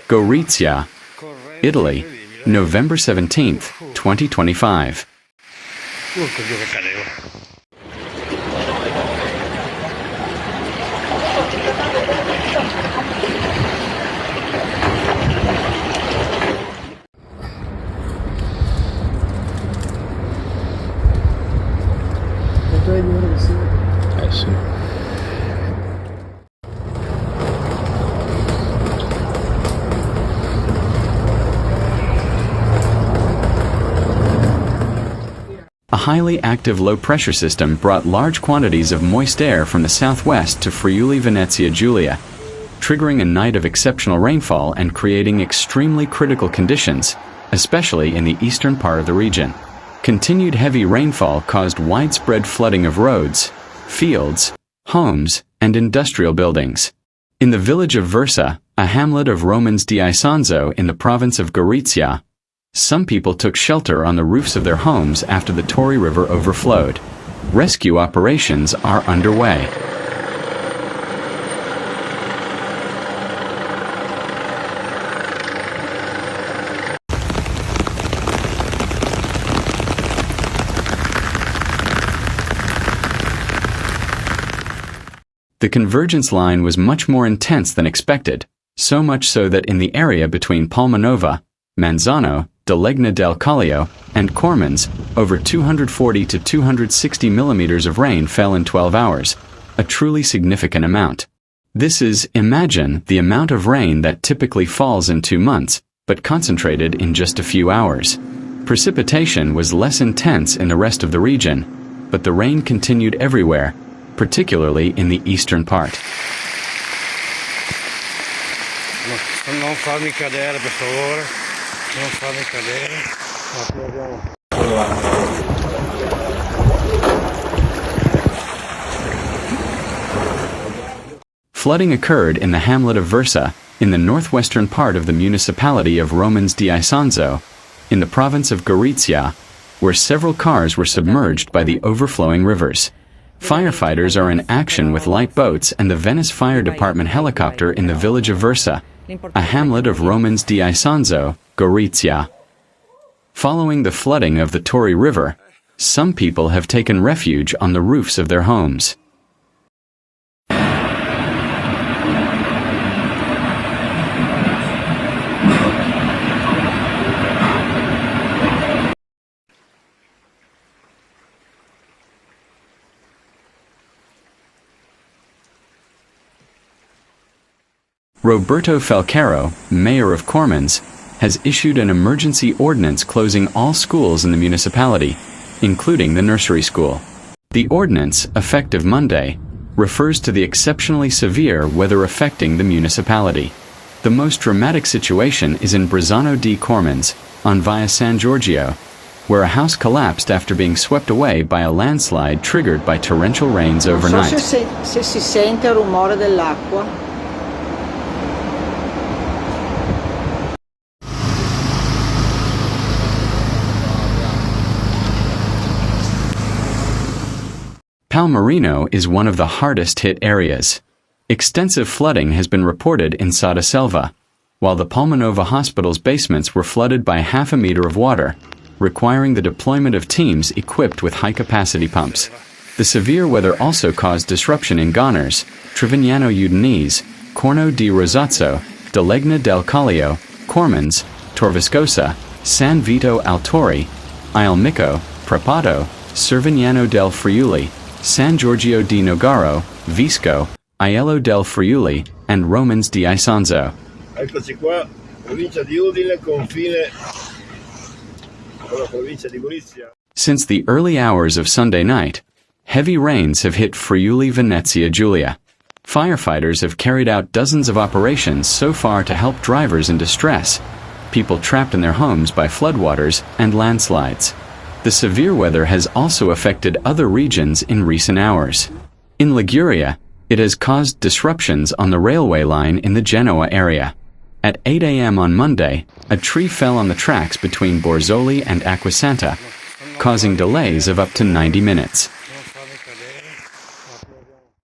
Gorizia, Italy, November 17th, 2025. A highly active low-pressure system brought large quantities of moist air from the southwest to Friuli Venezia Giulia, triggering a night of exceptional rainfall and creating extremely critical conditions, especially in the eastern part of the region. Continued heavy rainfall caused widespread flooding of roads, fields, homes, and industrial buildings. In the village of Versa, a hamlet of Romans di Isonzo in the province of Gorizia, some people took shelter on the roofs of their homes after the Torre River overflowed. Rescue operations are underway. The convergence line was much more intense than expected, so much so that in the area between Palmanova, Manzano, Delegna del Callio, and Cormans, over 240 to 260 millimeters of rain fell in 12 hours, a truly significant amount. This is, imagine, the amount of rain that typically falls in 2 months, but concentrated in just a few hours. Precipitation was less intense in the rest of the region, but the rain continued everywhere, particularly in the eastern part. Non farmi cadere, per favore. Non farmi cadere. Flooding occurred in the hamlet of Versa, in the northwestern part of the municipality of Romans di Isonzo, in the province of Gorizia, where several cars were submerged by the overflowing rivers. Firefighters are in action with light boats and the Venice Fire Department helicopter in the village of Versa, a hamlet of Romans di Isonzo, Gorizia. Following the flooding of the Torre River, some people have taken refuge on the roofs of their homes. Roberto Falcaro, mayor of Cormans, has issued an emergency ordinance closing all schools in the municipality, including the nursery school. The ordinance, effective Monday, refers to the exceptionally severe weather affecting the municipality. The most dramatic situation is in Brezzano di Cormans, on Via San Giorgio, where a house collapsed after being swept away by a landslide triggered by torrential rains overnight. Non so se si sente il rumore dell'acqua. Palmarino is one of the hardest hit areas. Extensive flooding has been reported in Sada Selva, while the Palmanova hospital's basements were flooded by half a meter of water, requiring the deployment of teams equipped with high-capacity pumps. The severe weather also caused disruption in Goners, Trevignano Udinese, Corno di Rosazzo, Delegna del Callio, Cormans, Torviscosa, San Vito al Torre, Ialmico, Prepato, Cervignano del Friuli, San Giorgio di Nogaro, Visco, Aiello del Friuli, and Romans di Isonzo. Eccoci qua, provincia di Udine, confine con la provincia di Gorizia. Since the early hours of Sunday night, heavy rains have hit Friuli Venezia Giulia. Firefighters have carried out dozens of operations so far to help drivers in distress, people trapped in their homes by floodwaters and landslides. The severe weather has also affected other regions in recent hours. In Liguria, it has caused disruptions on the railway line in the Genoa area. At 8 a.m. on Monday, a tree fell on the tracks between Borzoli and Acquasanta, causing delays of up to 90 minutes.